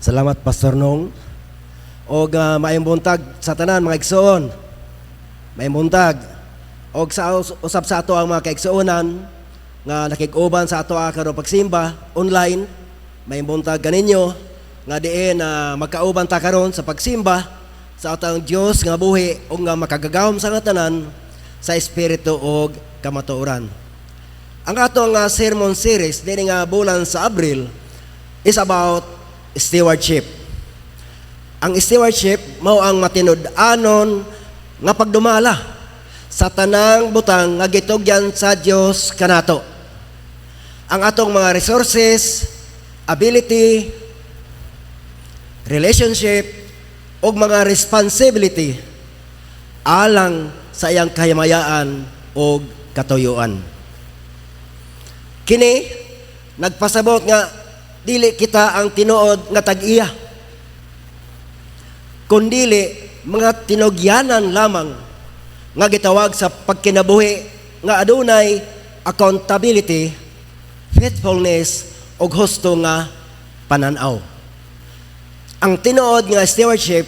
Salamat Pastor Nong. Og maayong buntag sa tanan mga igsoon. Maayong buntag. Og sa usab sa ato ang mga kaigsuonan nga nakig-uban sa ato karon pagsimba online. Maayong buntag kaninyo nga diin magkauban ta karon sa pagsimba sa atong Dios nga buhi o nga makagagahom sa nga tanan sa espiritu og kamatuoran. Ang atong sermon series dinhi nga bulan sa Abril is about stewardship. Ang stewardship mao ang matinud-anon nga pagdumala sa tanang butang nga gitugyan sa Dios kanato. Ang atong mga resources, ability, relationship ug mga responsibility alang sa iyang kahimayaan ug katuyuan. Kini nagpasabot nga dili kita ang tinuod nga tag-iya, kundili mga tinugyanan lamang nga gitawag sa pagkinabuhi nga adunay accountability, faithfulness ug husto nga pananaw. Ang tinuod nga stewardship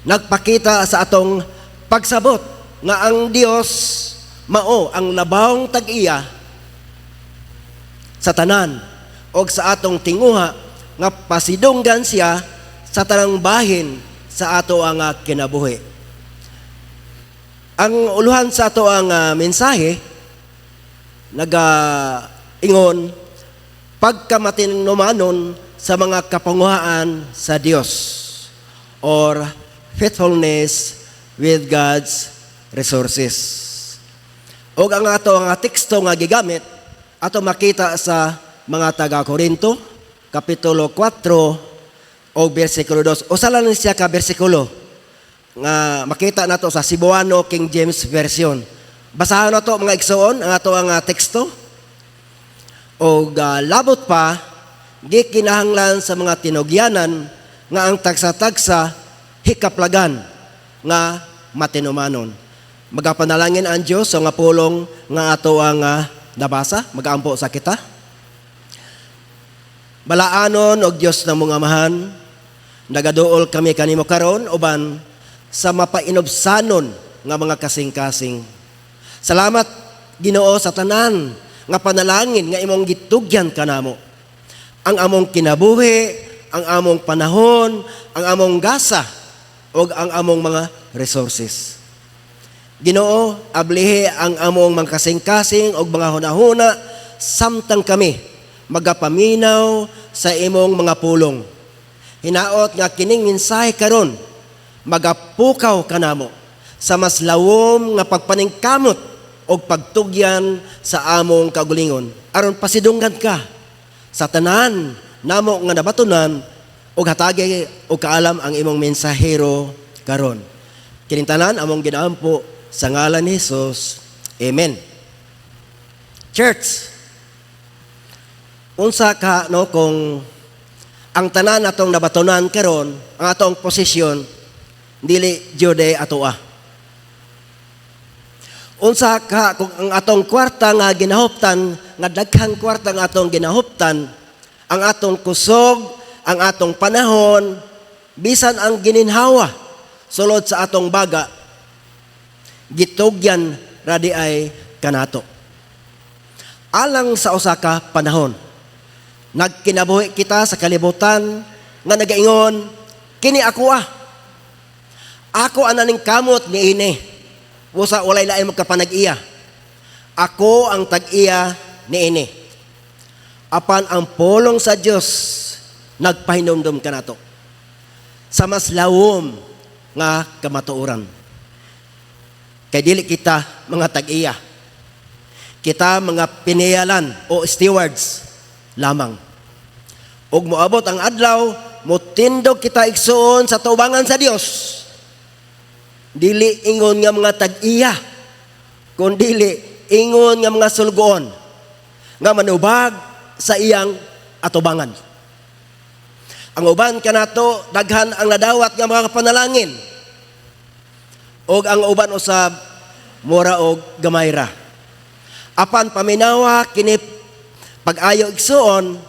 nagpakita sa atong pagsabot nga ang Dios mao ang labawng tag-iya sa tanan o sa atong tinguha nga pasidunggan siya sa tanang bahin sa ato ang kinabuhi. Ang uluhan sa ato ang mensahe ingon pagkamatinumanon sa mga kapanguhaan sa Dios or faithfulness with God's resources. O ang ato ang teksto nga gigamit ato makita sa mga taga-Korinto, Kapitulo 4, o versikulo 2. O sala lang siya ka versikulo nga makita nato sa Cebuano King James Version. Basahan nato mga igsoon ang ato ang teksto. O labot pa, gikinahanglan sa mga tinugyanan nga ang tagsa-tagsa hikaplagan nga matinumanon. Magapanalangin ang Diyos so nga pulong nga ato ang nabasa, mag-aampo sa kita. Balaanon og Dios na mong amahan, nagaduol kami kanimo karon uban sa mapainobsanon nga mga kasing-kasing. Salamat Ginoo sa tanan nga panalangin nga imong gitugyan kanamo. Ang among kinabuhi, ang among panahon, ang among gasa ug ang among mga resources. Ginoo, ablihe ang among mga kasing-kasing o mga hunahuna samtang kami magapaminaw sa imong mga pulong. Hinaot nga kining mensahe karon magapukaw kanamo sa mas lawom nga pagpaningkamot o pagtugyan sa among kagulingon. Aron pasidunggan ka sa tanan namo nga nabatunan o hatagi o kaalam ang imong mensahero karon. Kining tanan among ginaampo sa ngalan ni Jesus. Amen. Church, unsa ka kung ang tanan atong nabatunan karon, ang atong posisyon dili Jude atoa. Unsa ka kung ang atong kwarta nga ginahuptan, nga daghang kwarta nga atong ginahuptan, ang atong kusog, ang atong panahon, bisan ang gininhawa sulod sa atong baga, gitugyan radi ay kanato. Alang sa usa ka panahon, nagkinabuhi kita sa kalibutan nga nagaingon, kini ako Ako ananing kamot ni ini. Usa walay lain magkapanag-iya. Ako ang tag-iya ni ini. Apan ang pulong sa Dios nagpahinumdum kanato sa mas lawom nga kamatuoran. Kay dili kita mga tag-iya. Kita mga piniyalan o stewards lamang. Ug moabot ang adlaw, motindog kita igsuon sa tubangan sa Dios. Dili ingon nga mga tag-iya, kundi ingon nga mga sulgoon nga manubag sa iyang atubangan. Ang uban kanato daghan ang nadawat nga mga panalangin. Og ang uban usab mura og gamay ra. Apan paminawa kini pag-ayo igsuon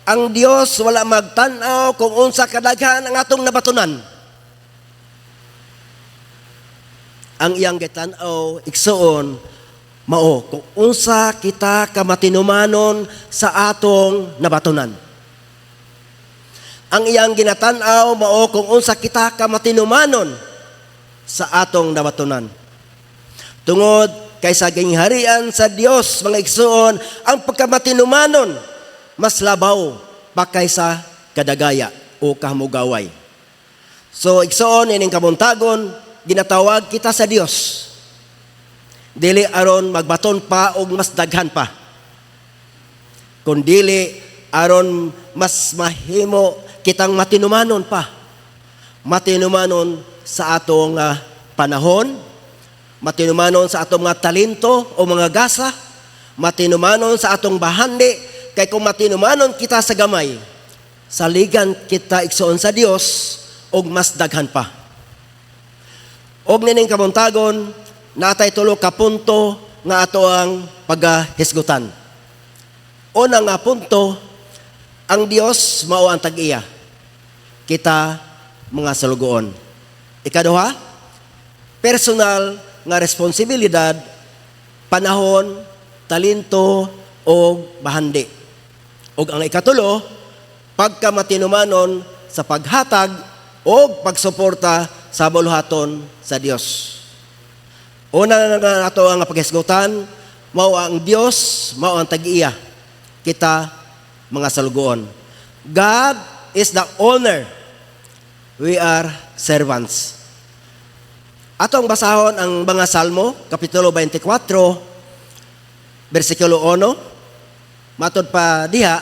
Ang Dios wala magtan-aw kung unsa kadaghan ang atong nabatunan. Ang iyang gitan-aw igsuon mao kung unsa kita kamatinumanon sa atong nabatunan. Ang iyang ginatan-aw mao kung unsa kita kamatinumanon sa atong nabatunan. Tungod kay sa gingharian sa Dios mga igsuon, ang pagkamatinumanon mas labaw pa kaysa kadagaya o kahmugaway. So igsuon ining kabuntagon, ginatawag kita sa Dios. Dili aron magbaton pa og mas daghan pa. Kundili aron mas mahimo kitang matinumanon pa. Matinumanon sa atong panahon, matinumanon sa atong mga talento o mga gasa, matinumanon sa atong bahandi, kay kung matinumanon kita sa gamay, saligan kita igsuon sa Dios og mas daghan pa. Og nining kabuntagon, natay tulo ka punto nga ato ang paghisgutan. Una nga punto, ang Dios mao ang tag-iya. Kita mga salugoon. Ikaduha, personal nga responsibilidad, panahon, talento o bahandi. Og ang ikatulo, pagkamatinumanon sa paghatag o pagsuporta sa buluhaton sa Dios. Una nga ato ang paghisgutan, mao ang Dios, mao ang tag-iya. Kita mga salugoon. God is the owner. We are servants. Atong basahon ang mga Salmo, Kapitulo 24, versikulo 1, matod pa diha,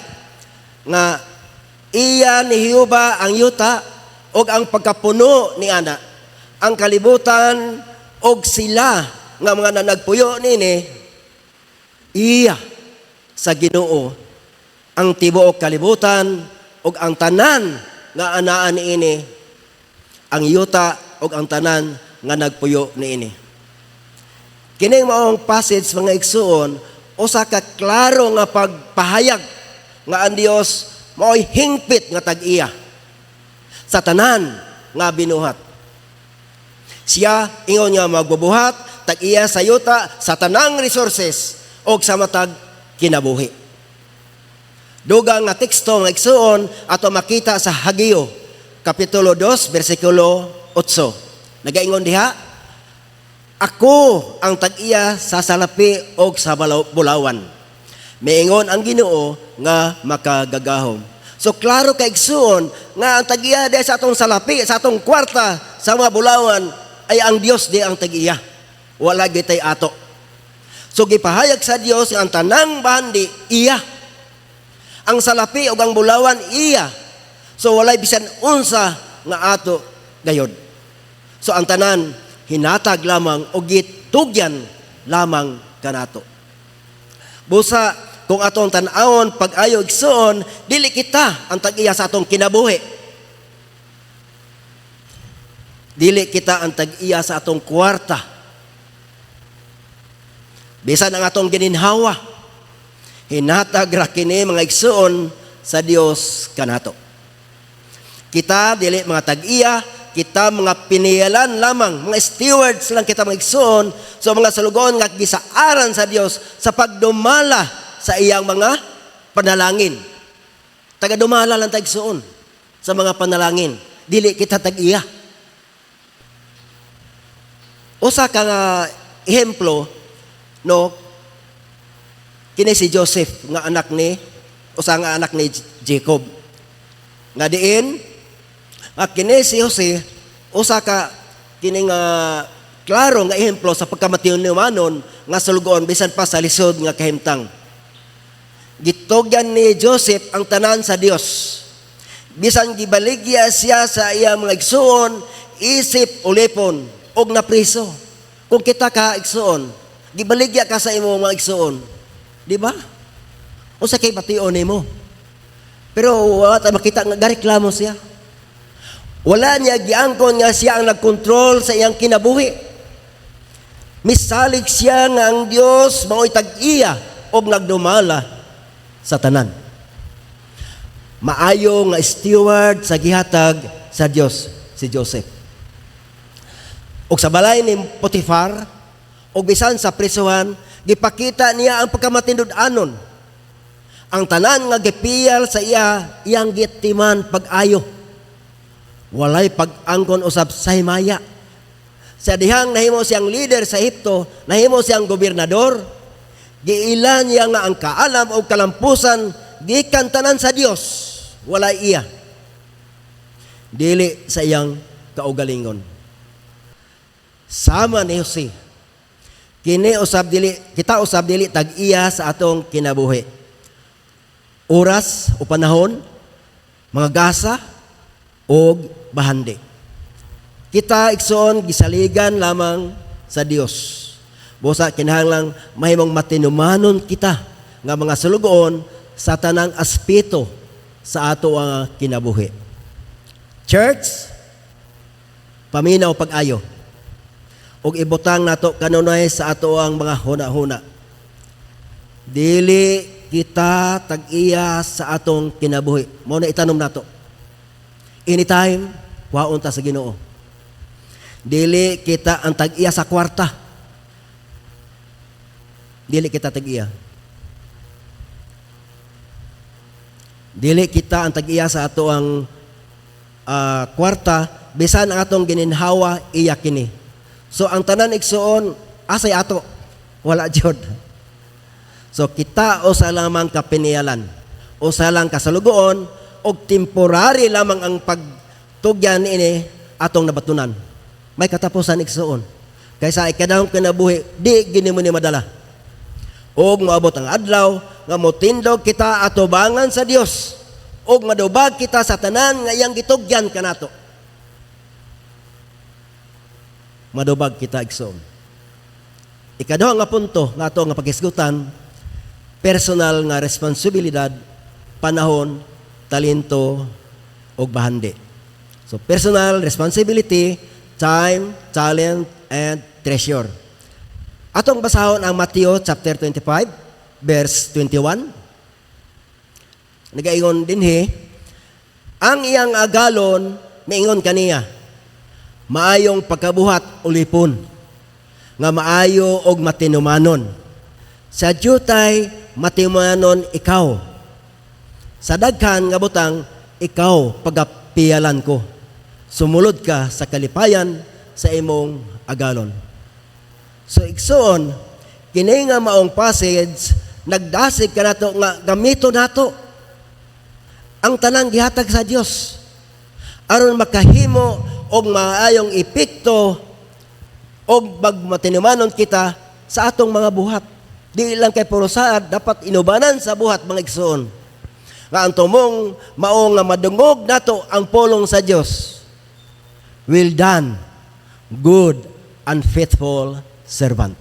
nga iya ni Jehova ang yuta og ang pagkapuno ni ana, ang kalibutan og sila nga mga nanagpuyo nini, iya sa Ginoo ang tibuok kalibutan og ang tanan nga anaan niini, ang yuta og ang tanan nga nagpuyo niini. Kining maong passage mga igsuon, usa ka klaro nga pagpahayag nga ang Dios mao'y hingpit nga tag-iya sa tanan nga binuhat. Siya ingon nga magbubuhat tag-iya sa yuta sa tanang resources o sa matag kinabuhi. Dugang nga teksto nga igsuon ato makita sa Hageo Kapitulo 2 versikulo 8. Nagaingon diha, ako ang tag-iya sa salapi o sa bulawan. Miingon ang Ginoo nga makagagahom. So klaro kay igsuon nga ang tag-iya di sa atong salapi, sa atong kwarta, sa mga bulawan ay ang Dios di ang tag-iya. Wala gitay ato. So gipahayag sa Dios nga ang tanang bahandi iya. Ang salapi o ang bulawan iya. So walay bisan unsa nga ato gayod. So ang tanan hinatag lamang o gitugyan lamang kanato. Busa kung atong tan-awon pag-ayo igsuon, dili kita ang tag-iya sa atong kinabuhi. Dili kita ang tag-iya sa atong kwarta. Bisan ang atong gininhawa, hinatag ra kini mga igsuon sa Dios kanato. Kita dili mga tag-iya, kita mga piniyalan lamang, mga stewards lang kita mga igsuon, so mga salugon nga gisaaran sa Dios sa pagdumala sa iyang mga panalangin. Taga-dumala lang tayo igsuon sa mga panalangin. Dili kita tag-iya. Usa ka nga ehemplo, no, kini si Joseph nga anak ni, usa nga anak ni Jacob. Nga diin, kini si Jose, usa ka kini nga klaro nga ehemplo sa pagkamatinumanon nga sulugon bisan pa sa lisod nga kahimtang. Gitugyan ni Joseph ang tanan sa Dios. Bisan gibaligya siya sa iyang mga igsuon, isip ulipon og napriso. Kung kita ka igsuon, gibaligya ka sa imong mga igsuon, di ba? Usa kay bation nimo. Pero wala tayo makita nga gareklamo siya. Wala niya giangkon nga siya ang nagkontrol sa iyang kinabuhi. Misalig siya nga ang Dios mao'y tag-iya og nagdumala sa tanan. maayo nga steward sa gihatag sa Dios si Joseph. Ug sa balay ni Potifar, ug bisan sa prisuhan, gipakita niya ang pagkamatindud-anon. Ang tanan nga gipiyal sa iyang gitiman pag-ayo. Walay pag-angkon usab sa himaya. Sa dihang nahimo siyang leader sa Ehipto, nahimo siyang gobernador, giilan niya nga ang kaalam o kalampusan gikan tanan sa Dios, walay iya. Dili sa iyang kaugalingon. Sama ni Jose. Kita usab dili tag-iya sa atong kinabuhi. Oras o panahon, mga gasa o bahandi. Kita igsoon gisaligan lamang sa Dios. Busa kinahanglang mahimong matinumanon kita nga mga sulugoon sa tanang aspeto sa ato ang kinabuhi. Church, paminaw pag-ayo. Ug ibutang nato kanunay sa ato ang mga huna-huna. Dili kita tag-iya sa atong kinabuhi. Mao na itanom nato. Anytime, waon ta sa Ginoo. Dili kita ang tag-iya sa kwarta. Dili kita tag-iya. Dili kita ang tag-iya sa ato ang kwarta, bisan ang atong gininhawa, iya kini. So ang tanan igsuon, asay ato, wala jud. So kita o sa lamang kapinialan, o sa lang kasalugoon, o temporary lamang ang pagtugyan ini atong nabatunan. May katapusan igsuon. Kaysa ikadahong kinabuhi, di gini mo ni madala. O maabot ang adlaw, nga motindog kita atubangan sa Dios, o madubag kita sa tanan nga iyang gitugyan kanato. Madubag kita igsoon. Ikaduha nga punto nga ato nga paghisgutan, personal nga responsibilidad, panahon, talento ug bahandi. So personal responsibility, time, talent, and treasure. Atong basahon ang Mateo chapter 25, verse 21. Nagaingon dinhi, ang iyang agalon miingon kaniya, maayong pagkabuhat ulipon, nga maayo og matinumanon. Sa jutay matinumanon ikaw. Sa daghan nga butang ikaw pagapiyalan ko. Sumulod ka sa kalipayan sa imong agalon. So igsoon, kini nga maong passage nagdasig ka nato nga gamito nato ang tanang gihatag sa Dios aron makahimo og maayong epekto og magmatinumanon kita sa atong mga buhat. Di lang kay puro saad, dapat inubanan sa buhat mga igsoon. Nga ang tumong mao nga madungog nato ang pulong sa Dios. Well done, good and faithful servant.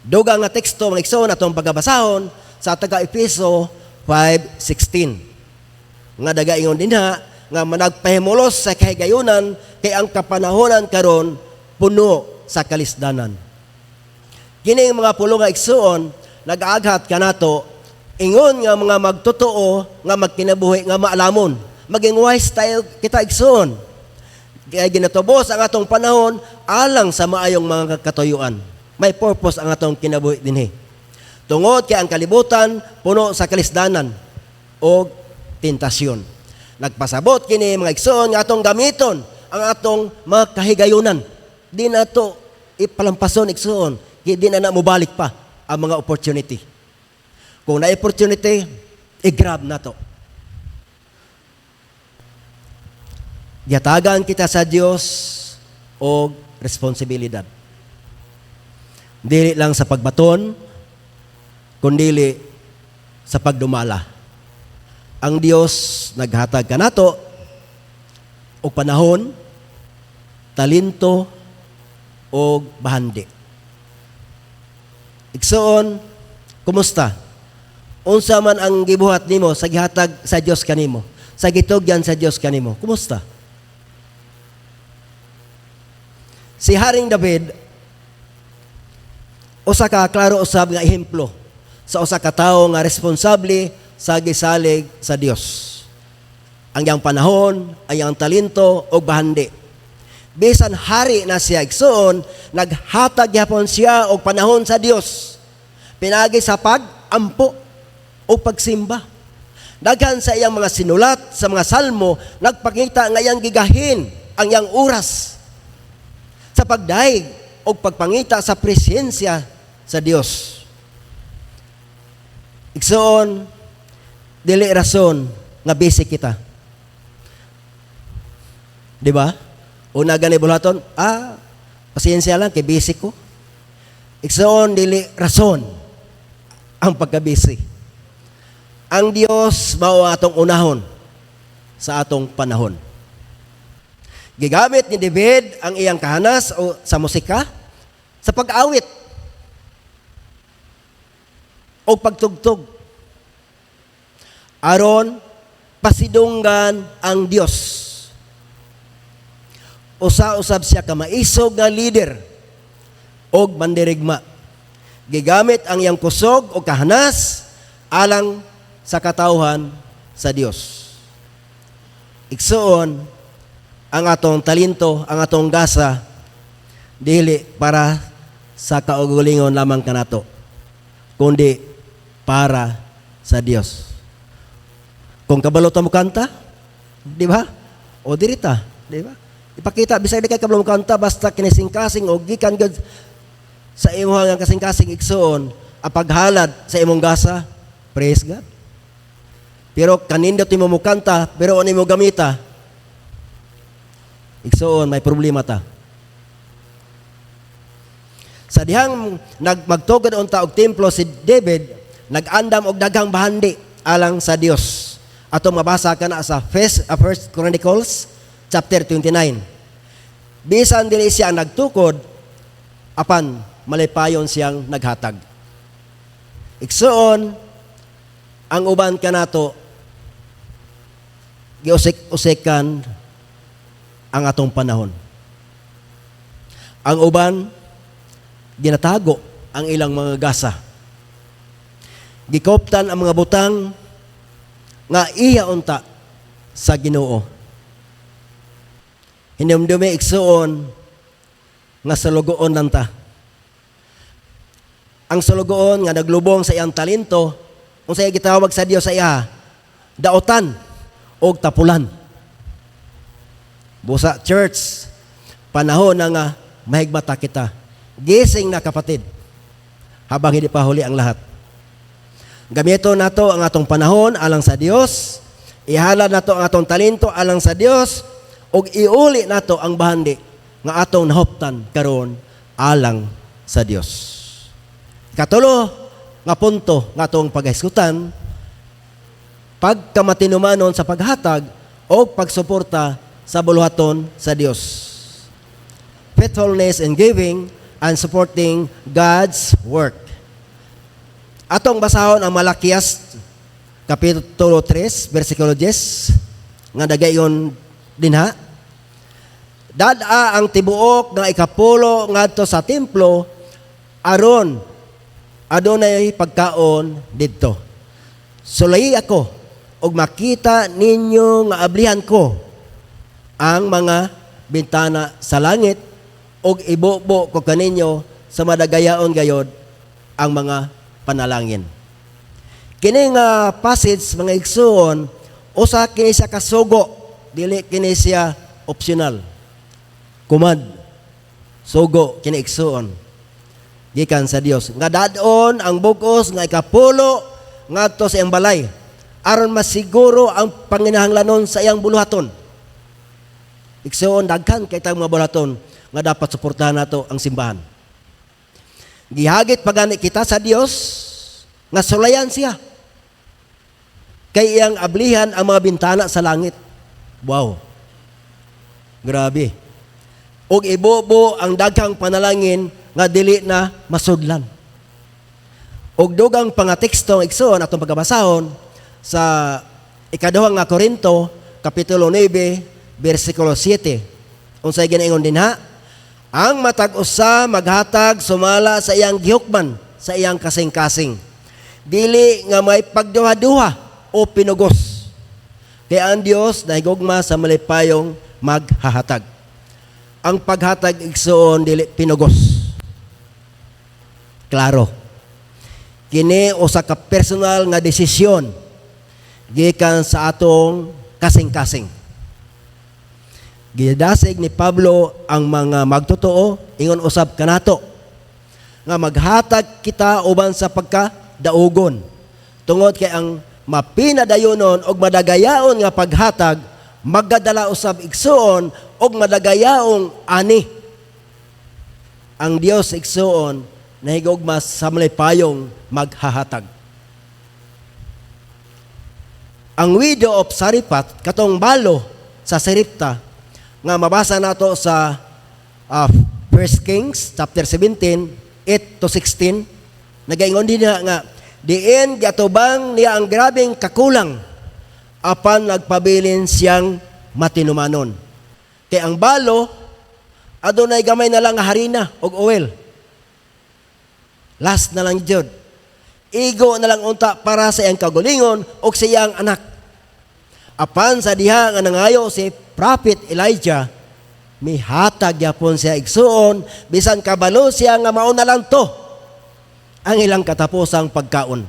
Duga nga teksto mga igsoon atong pagabasahon sa taga-Efeso 5:16. Nga dagaingon dinha nga managpahimulos sa kahigayunan kay ang kapanahonan karon puno sa kalisdanan. Kini mga pulo nga igsuon nag-aghat kanato ingon nga mga magtotoo nga magkinabuhi nga maalamon. Maging wise tayo kita igsuon. Kaya ginatubos ang atong panahon alang sa maayong mga katuyuan. May purpose ang atong kinabuhi dinhi. Tungod kay ang kalibutan puno sa kalisdanan o tentasyon. Nagpasabot kini mga igsoon nga atong gamiton ang atong mga kahigayunan. Di na to ipalampason igsoon. Di na mubalik pa ang mga opportunity. Kung na opportunity, i-grab na to. Yatagan kita sa Dios o responsibilidad. Dili lang sa pagbaton, kundi sa pagdumala. Ang Dios naghatag kanato og panahon, talento og bahandi. Igsoon, kumusta? Unsa man ang gibuhat nimo sa gihatag sa Dios kanimo, sa gitugyan sa Dios kanimo? Kumusta? Si Haring David, usa ka klaro usab nga ehemplo sa usa ka tawo nga responsable sa gisalig sa Dios. Ang iyang panahon, ang iyang talento o bahandi. Bisan hari na siya igsoon, naghatag yapon siya og panahon sa Dios. Pinagi sa pag-ampo o pagsimba. Daghan sa iyang mga sinulat sa mga salmo, nagpakita nga iyang gigahin ang iyang oras sa pagdaig o pagpangita sa presensya sa Dios. Igsoon, dili rason nga busy kita. Di ba? Una gani bulaton, pasensya lang, kay busy ko. Igsoon, dili rason ang pagka-busy. Ang Dios mao atong unahon sa atong panahon. Gigamit ni David ang iyang kahanas o sa musika sa pag-awit o pagtugtog aron pasidunggan ang Dios. Usa-usab siya ka maisog nga leader og mandirigma. Gigamit ang iyang kusog o kahanas alang sa katawhan sa Dios. Igsoon, ang atong talento, ang atong gasa, dili para sa kaugalingon lamang kanato, kundi para sa Dios. Kung kabalo ta mo kanta, di ba? O dirita, di ba? Ipakita, bisag di kay kabalo mo kanta, basta kinising-kasing o gikan gud sa imong nga kasing-kasing igsoon, ang paghalad sa imong gasa, praise God. Pero kanindot mo mo kanta, pero ano mo gamita, igsoon, may problema ta. Sa dihang magtugod unta og templo si David, nag-andam og daghang bahandi alang sa Dios. Ato mabasa kana sa First Chronicles chapter 29. Bisan dili siya nagtukod, apan malipayon siyang naghatag. Igsoon, ang uban kanato giusik-usikan ang atong panahon. Ang uban ginatago ang ilang mga gasa. Gikoptan ang mga butang nga iya unta sa Ginoo. Hinumdumi igsuon nga salugoon lang ta. Ang salugoon nga naglubong sa iyang talento, kung sa'yo gitawag sa Dios sa iya, daotan o tapulan. Busa church, panahon na nga mahigmata kita. Gising na kapatid, habang hindi pa huli ang lahat. Gamito nato ang atong panahon alang sa Dios, ihalad nato ang atong talento alang sa Dios, ug iuli nato ang bahandi nga atong nahuptan karon alang sa Dios. Katulo nga punto nga atong paghisgutan, pagkamatinumanon sa paghatag o pagsuporta sa buluhaton sa Dios. Faithfulness in giving and supporting God's work. Atong basahon ang Malakias kapitulo 3 bersikulo 10 nga dagayon dinha. Dada ang tibuok nga ikapulo ngadto sa templo aron adunay pagkaon didto. Sulay ako ug makita ninyo nga ablihan ko ang mga bintana sa langit ug ibubo ko kaninyo sa madagayaon gayod ang mga panalangin. Kini nga passage mga igsoon, usa kini siya kasugo, dili kini siya optional. Kumad, sugo kini igsoon gikan sa Dios. Nga dadon ang bugos nga ikapulo ngadto sa iyang balay aron masiguro ang panginahanglanon sa iyang buluhaton. Igsoon daghan kay tayong mga buluhaton nga dapat suportahan nato ang simbahan. Gihagit pagani kita sa Dios nga sulayan siya. Kay iyang ablihan ang mga bintana sa langit. Wow. Grabe. Og ibobo ang daghang panalangin nga dili na masudlan. Og dugang pangateksto igsoon atong pagabasahon sa ikaduhang nga Korinto kapitulo 9 bersikulo 7. Unsay ginaingon dinha? Ang matag usa maghatag sumala sa iyang gihukman, sa iyang kasing-kasing. Dili nga may pagduha-duha o pinugos. Kaya ang Dios nahigugma sa malipayong maghahatag. Ang paghatag igsoon dili pinugos. Klaro. Kini usa ka personal nga desisyon gikan sa atong kasing-kasing. Gidasig ni Pablo ang mga magtotoo ingon usab kanato nga maghatag kita uban sa pagkadaugon. Tungod kay ang mapinadayonon og madagayaon nga paghatag magdadala usab igsuon og madagayaong ani. Ang Dios igsuon nahigugma sa malipayong maghahatag. Ang widow of Sariphat katong balo sa Saripta nga mabasa nato sa 1 Kings chapter 17 8 to 16 nagaingon din nga diin giatubang niya ang grabeng kakulang apan nagpabilin siyang matinumanon. Kay ang balo adunay gamay na lang nga harina og oil. Last na lang jud. Igo na lang unta para sa iyang kagulingon o sa iyang anak. Apan sa diha nga nangayo si Prophet Elijah, mihatag yapon siya igsuon, bisan kabalo siya nga mao na lang to ang ilang katapusang pagkaon.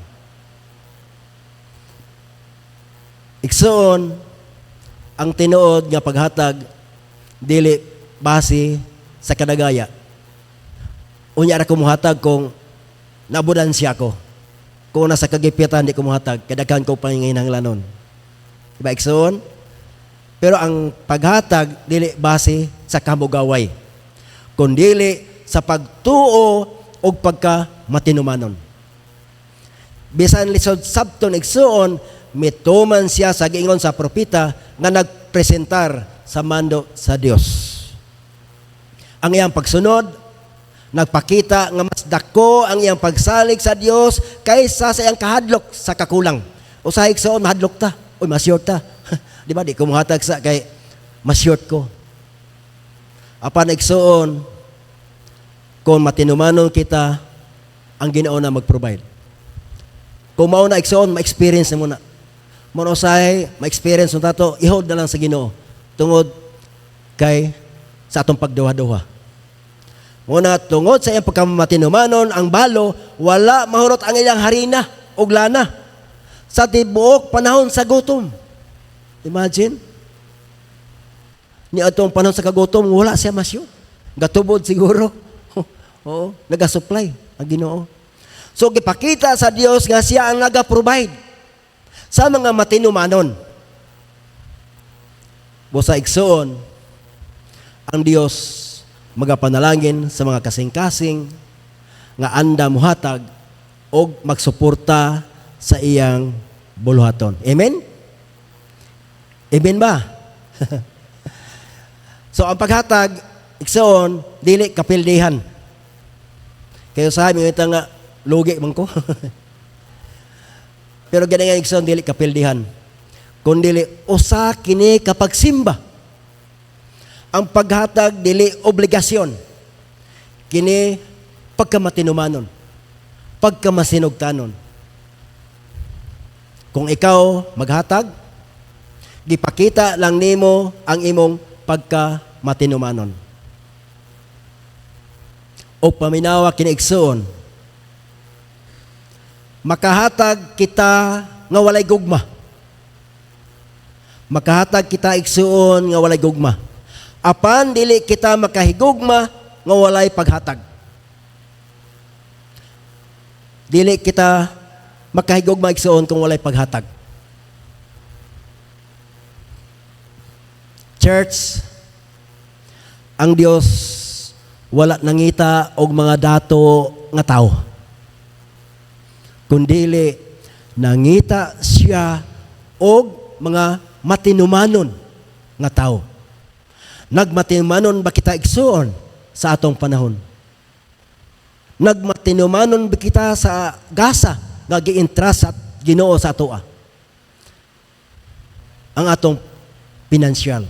Igsuon, ang tinuod nga paghatag, dili base sa kadagaya. Unya ra kumuhatag kung nabudan siya ko. Kung nasa kagipitan, di kumuhatag, kadaghan ko panginahanglanon. Diba, igsoon? Pero ang paghatag, dili base sa kamugaway. Kundili sa pagtuo o pagkamatinumanon. Bisan lisod sabton igsoon, mituman siya sa giingon sa propita nga nagpresentar sa mando sa Dios. Ang iyang pagsunod, nagpakita nga mas dako ang iyang pagsalig sa Dios kaysa sa iyang kahadlok sa kakulang. Usahay igsoon mahadlok ta, oy masyort ta. Di ba di ko muhatag sa kay masyort ko. Apan igsoon kung matinumanon kita ang Ginoo na mag-provide. Kung mao na igsoon ma-experience mo na. Mo usahay ma-experience mo tato, i-hold na lang sa Ginoo tungod kay sa atong pagduha-duha. Muna tungod sa iyang pagkamatinumanon, ang balo, wala mahurot ang ilang harina o lana sa tibuok panahon sa gutom. Imagine? Ni atong panahon sa kagutom, wala siya masyo. Gatubod siguro. Oo, nagasupply ang Ginoo. So, gipakita sa Dios nga siya ang naga-provide sa mga matinumanon. Busa igsoon, ang Dios magapanalangin sa mga kasing-kasing nga anda muhatag o magsuporta sa iyang buluhaton. Amen? Amen ba? So, ang paghatag, igsoon, dili kapildihan. Kayo sabi, ito nga, lugi man ko. Pero ganyan igsoon, dili kapildihan. Kung dili, usa kini kapag simba. Ang paghatag dili obligasyon. Kini pagkamatinumanon. Pagkamasinugtanon. Kung ikaw maghatag, gipakita lang nimo ang imong pagkamatinumanon. O paminawa kini igsoon. Makahatag kita nga walay gugma. Makahatag kita igsoon nga walay gugma. Apan dili kita makahigugma nga walay paghatag. Dili kita makahigugma igsoon kung walay paghatag. Church, ang Dios wala nangita og mga dato nga tao. Kundili nangita siya og mga matinumanon nga tao. Nagmatinumanon ba kita igsuon sa atong panahon? Nagmatinumanon ba kita sa gasa nga giintras at Ginoo sa atoa? Ang atong pinansyal.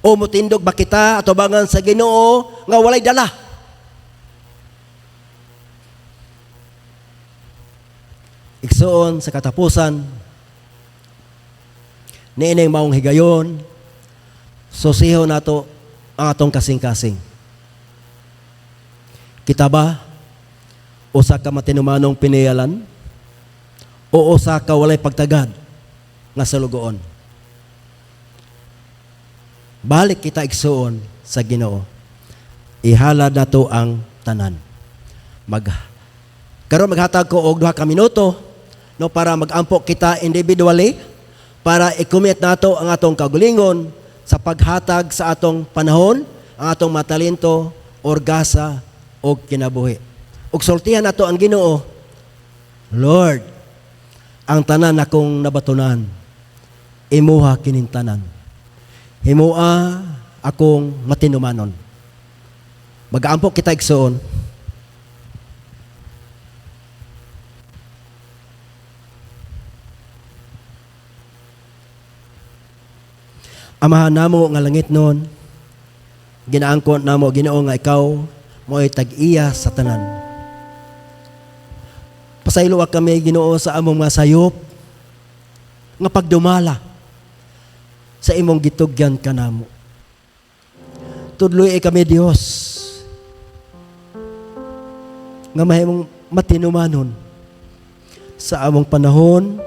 O mutindog ba kita atubangan sa Ginoo nga walay dala? igsuon sa katapusan, niining maong higayon, susiho nato ang atong kasing-kasing. Kita ba, usa ka matinumanong piniyalan, o usa ka walay pagtagad nga salugoon? Balik kita igsuon sa Ginoo. Ihalad nato ang tanan. Karon maghatag ko og 2 ka minuto no para mag-ampo kita individually para i-commit nato ang atong kagulingon sa paghatag sa atong panahon, ang atong matalento, orgasa o kinabuhi. Ug sultihan nato ang Ginoo, Lord, ang tanan akong nabatunan, imuha kining tanan. Himua akong matinumanon. Mag-aampo kita igsoon. Amahan namo nga langit noon, ginaangkon namo Ginoo nga ikaw mo'y tag-iya sa tanan. Pasaylo kami Ginoo sa among mga sayop nga pagdumala sa imong gitugyan kanamo. Tudloy kami Dios nga mahimong matinumanon sa among panahon,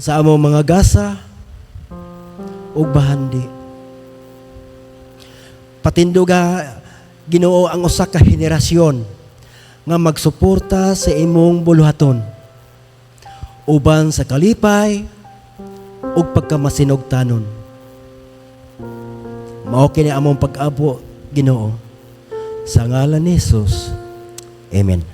sa among mga gasa ug bahandi. Patinduga Ginoo ang usa ka henerasyon nga magsuporta sa imong buluhaton uban sa kalipay ug pagkamasinugtanon. Mao kini among pag-abo Ginoo sa ngalan ni Jesus. Amen.